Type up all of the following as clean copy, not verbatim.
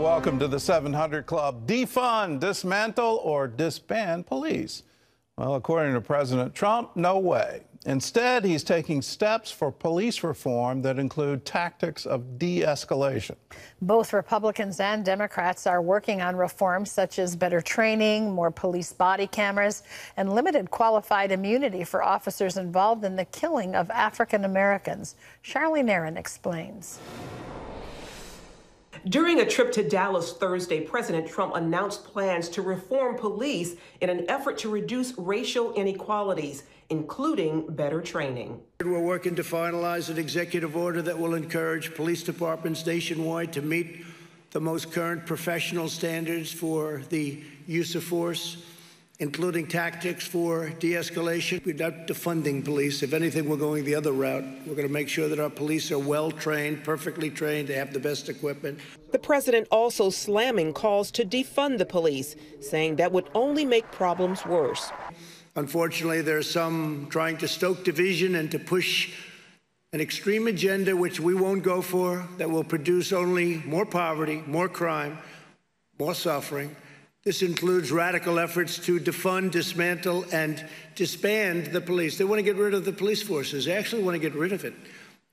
welcome to the 700 Club. Defund, dismantle, or disband police? Well, according to President Trump, no way. Instead, he's taking steps for police reform that include tactics of de-escalation. Both Republicans and Democrats are working on reforms such as better training, more police body cameras, and limited qualified immunity for officers involved in the killing of African Americans. Charlene Aaron explains. During a trip to Dallas Thursday, President Trump announced plans to reform police in an effort to reduce racial inequalities, including better training. We're working to finalize an executive order that will encourage police departments nationwide to meet the most current professional standards for the use of force, including tactics for de-escalation. We're not defunding police. If anything, we're going the other route. We're going to make sure that our police are well-trained, perfectly trained, they have the best equipment. The president also slamming calls to defund the police, saying that would only make problems worse. Unfortunately, there are some trying to stoke division and to push an extreme agenda which we won't go for, that will produce only more poverty, more crime, more suffering. This includes radical efforts to defund, dismantle, and disband the police. They want to get rid of the police forces. They actually want to get rid of it.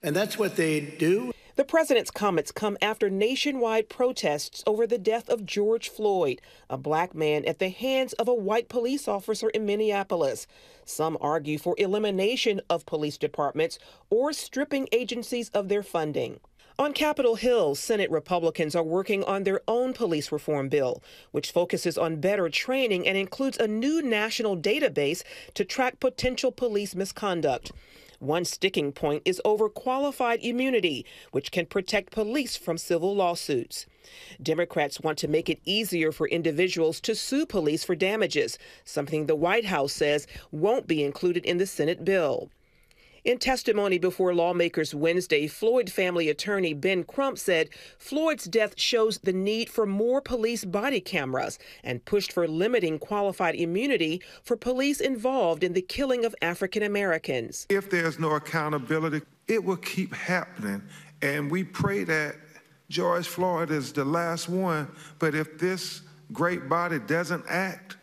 And that's what they do. The president's comments come after nationwide protests over the death of George Floyd, a black man at the hands of a white police officer in Minneapolis. Some argue for elimination of police departments or stripping agencies of their funding. On Capitol Hill, Senate Republicans are working on their own police reform bill, which focuses on better training and includes a new national database to track potential police misconduct. One sticking point is over qualified immunity, which can protect police from civil lawsuits. Democrats want to make it easier for individuals to sue police for damages, something the White House says won't be included in the Senate bill. In testimony before lawmakers Wednesday, Floyd family attorney Ben Crump said Floyd's death shows the need for more police body cameras and pushed for limiting qualified immunity for police involved in the killing of African Americans. If there's no accountability, it will keep happening. And we pray that George Floyd is the last one. But if this great body doesn't act,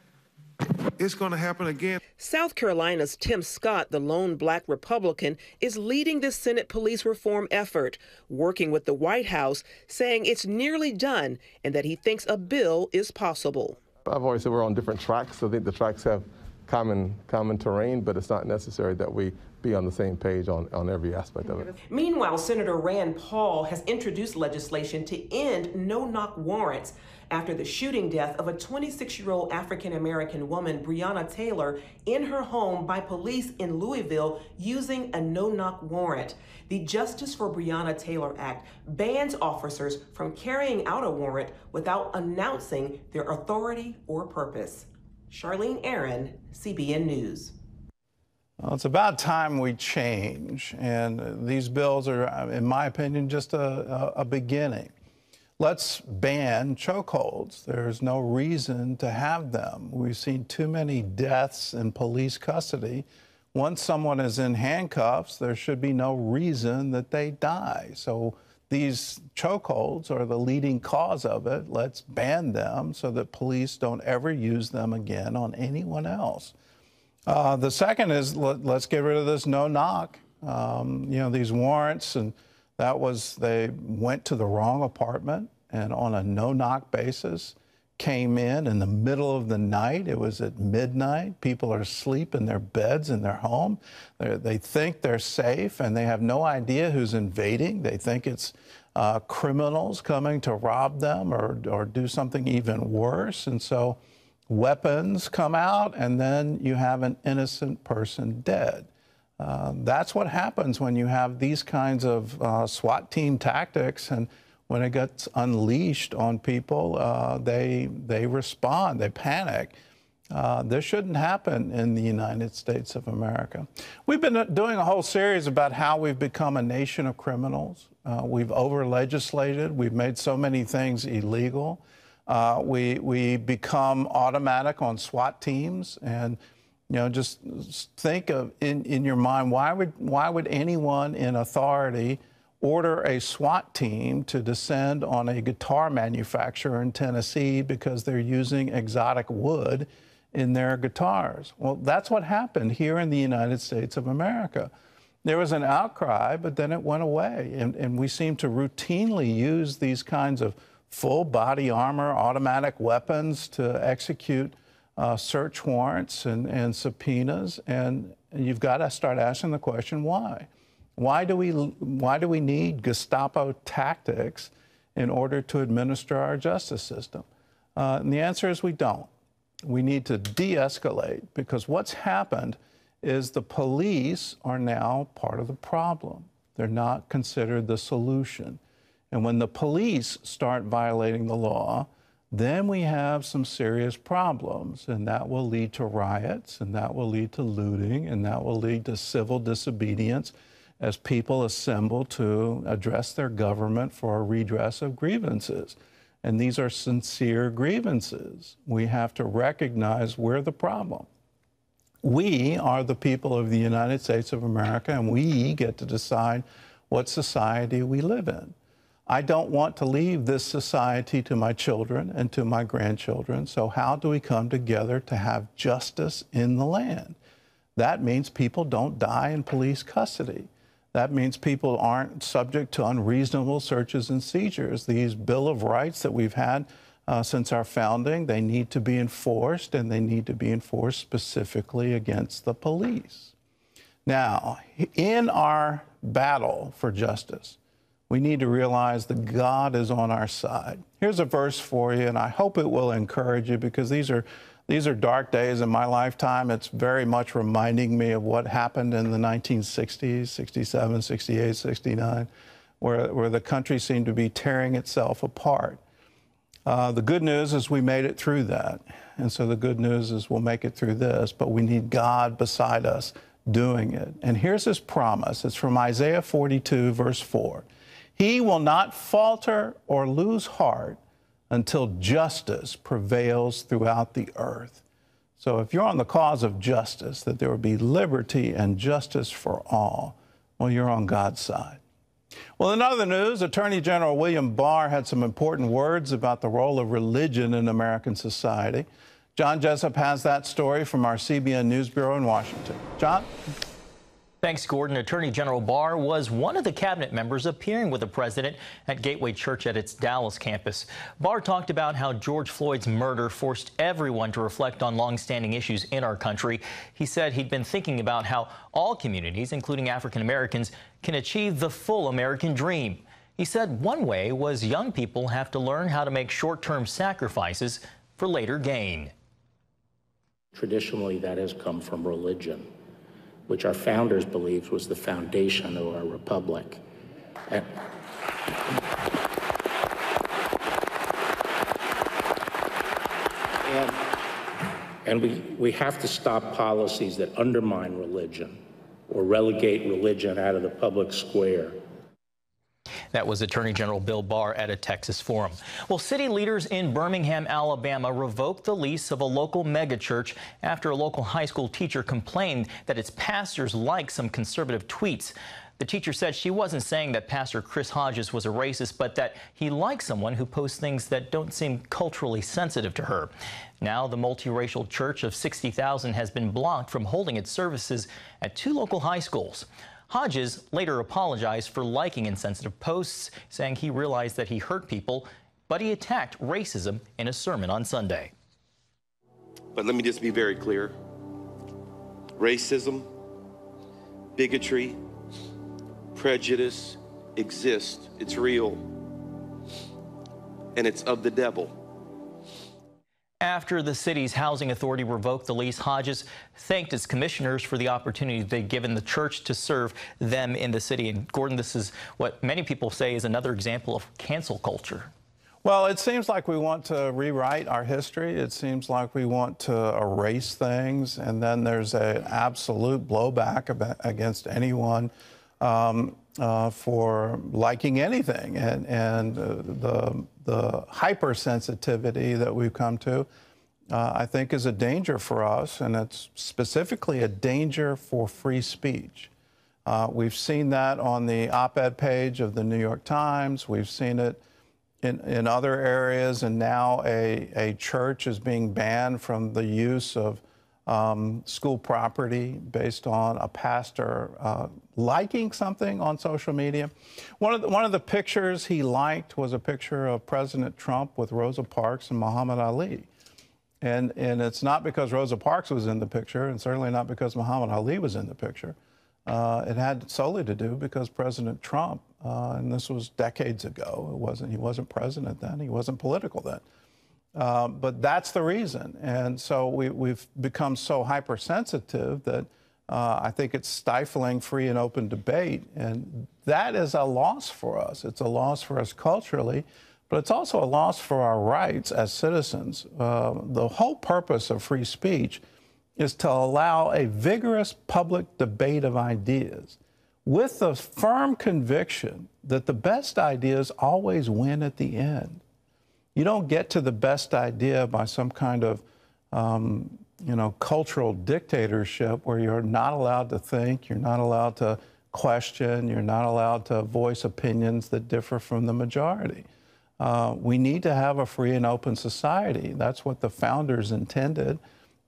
it's going to happen again. South Carolina's Tim Scott, the lone black Republican, is leading the Senate police reform effort, working with the White House, saying it's nearly done and that he thinks a bill is possible. I've always said we're on different tracks. I think the tracks have common terrain, but it's not necessary that we be on the same page on every aspect of it. Meanwhile, Senator Rand Paul has introduced legislation to end no-knock warrants after the shooting death of a 26-year-old African-American woman, Breonna Taylor, in her home by police in Louisville using a no-knock warrant. The Justice for Breonna Taylor Act bans officers from carrying out a warrant without announcing their authority or purpose. Charlene Aaron, CBN News. Well, it's about time we change, and these bills are, in my opinion, just a beginning. Let's ban chokeholds. There's no reason to have them. We've seen too many deaths in police custody. Once someone is in handcuffs, there should be no reason that they die. So these chokeholds are the leading cause of it. Let's ban them so that police don't ever use them again on anyone else. The second is let's get rid of this no-knock. These warrants, and they went to the wrong apartment and on a no-knock basis came in the middle of the night. It was at midnight. People are asleep in their beds in their home. They think they're safe and they have no idea who's invading. They think it's criminals coming to rob them or do something even worse. And so weapons come out and then you have an innocent person dead. That's what happens when you have these kinds of SWAT team tactics, and when it gets unleashed on people, they respond, they panic. This shouldn't happen in the United States of America. We've been doing a whole series about how we've become a nation of criminals. We've over-legislated. We've made so many things illegal. We become automatic on SWAT teams, and just think of in your mind, why would anyone in authority order a SWAT team to descend on a guitar manufacturer in Tennessee because they're using exotic wood in their guitars. Well, that's what happened here in the United States of America. There was an outcry, but then it went away. And we seem to routinely use these kinds of full body armor, automatic weapons to execute search warrants and subpoenas. And you've got to start asking the question, why? Why do we need Gestapo tactics in order to administer our justice system? And the answer is we don't. We need to de-escalate, because what's happened is the police are now part of the problem. They're not considered the solution. And when the police start violating the law, then we have some serious problems, and that will lead to riots, and that will lead to looting, and that will lead to civil disobedience as people assemble to address their government for a redress of grievances. And these are sincere grievances. We have to recognize we're the problem. We are the people of the United States of America, and we get to decide what society we live in. I don't want to leave this society to my children and to my grandchildren, so how do we come together to have justice in the land? That means people don't die in police custody. That means people aren't subject to unreasonable searches and seizures. These Bill of Rights that we've had since our founding, they need to be enforced, and they need to be enforced specifically against the police. Now, in our battle for justice, we need to realize that God is on our side. Here's a verse for you, and I hope it will encourage you, because these are dark days in my lifetime. It's very much reminding me of what happened in the 1960s, 67, 68, 69, where the country seemed to be tearing itself apart. The good news is we made it through that. And so the good news is we'll make it through this, but we need God beside us doing it. And here's his promise. It's from Isaiah 42, verse 4. He will not falter or lose heart until justice prevails throughout the earth. So if you're on the cause of justice, that there would be liberty and justice for all, well, you're on God's side. Well, in other news, Attorney General William Barr had some important words about the role of religion in American society. John Jessup has that story from our CBN News Bureau in Washington. John? Thanks, Gordon. Attorney General Barr was one of the cabinet members appearing with the president at Gateway Church at its Dallas campus. Barr talked about how George Floyd's murder forced everyone to reflect on longstanding issues in our country. He said he'd been thinking about how all communities, including African Americans, can achieve the full American dream. He said one way was young people have to learn how to make short-term sacrifices for later gain. Traditionally, that has come from religion, which our founders believed was the foundation of our republic. And we have to stop policies that undermine religion or relegate religion out of the public square. That was Attorney General Bill Barr at a Texas forum. Well, city leaders in Birmingham, Alabama revoked the lease of a local megachurch after a local high school teacher complained that its pastors liked some conservative tweets. The teacher said she wasn't saying that Pastor Chris Hodges was a racist, but that he liked someone who posts things that don't seem culturally sensitive to her. Now, the multiracial church of 60,000 has been blocked from holding its services at two local high schools. Hodges later apologized for liking insensitive posts, saying he realized that he hurt people, but he attacked racism in a sermon on Sunday. But let me just be very clear. Racism, bigotry, prejudice exists. It's real. And it's of the devil. After the city's housing authority revoked the lease, Hodges thanked its commissioners for the opportunity they've given the church to serve them in the city. And Gordon, this is what many people say is another example of cancel culture. Well, it seems like we want to rewrite our history. It seems like we want to erase things, and then there's an absolute blowback against anyone for liking anything, and the hypersensitivity that we've come to, I think, is a danger for us, and it's specifically a danger for free speech. We've seen that on the op-ed page of the New York Times. We've seen it in other areas, and now a church is being banned from the use of school property based on a pastor liking something on social media. One of the pictures he liked was a picture of President Trump with Rosa Parks and Muhammad Ali. And it's not because Rosa Parks was in the picture, and certainly not because Muhammad Ali was in the picture. It had solely to do because President Trump, and this was decades ago, he wasn't president then, he wasn't political then. But that's the reason. And so we've become so hypersensitive that I think it's stifling free and open debate. And that is a loss for us. It's a loss for us culturally, but it's also a loss for our rights as citizens. The whole purpose of free speech is to allow a vigorous public debate of ideas with the firm conviction that the best ideas always win at the end. You don't get to the best idea by some kind of, cultural dictatorship where you're not allowed to think, you're not allowed to question, you're not allowed to voice opinions that differ from the majority. We need to have a free and open society. That's what the founders intended.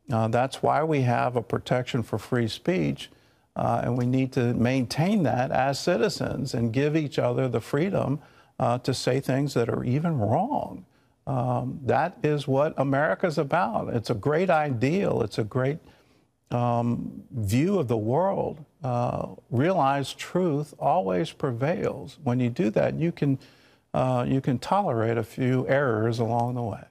That's why we have a protection for free speech, and we need to maintain that as citizens and give each other the freedom to say things that are even wrong. That is what America's about. It's a great ideal. It's a great view of the world. Realize truth always prevails. When you do that, you can tolerate a few errors along the way.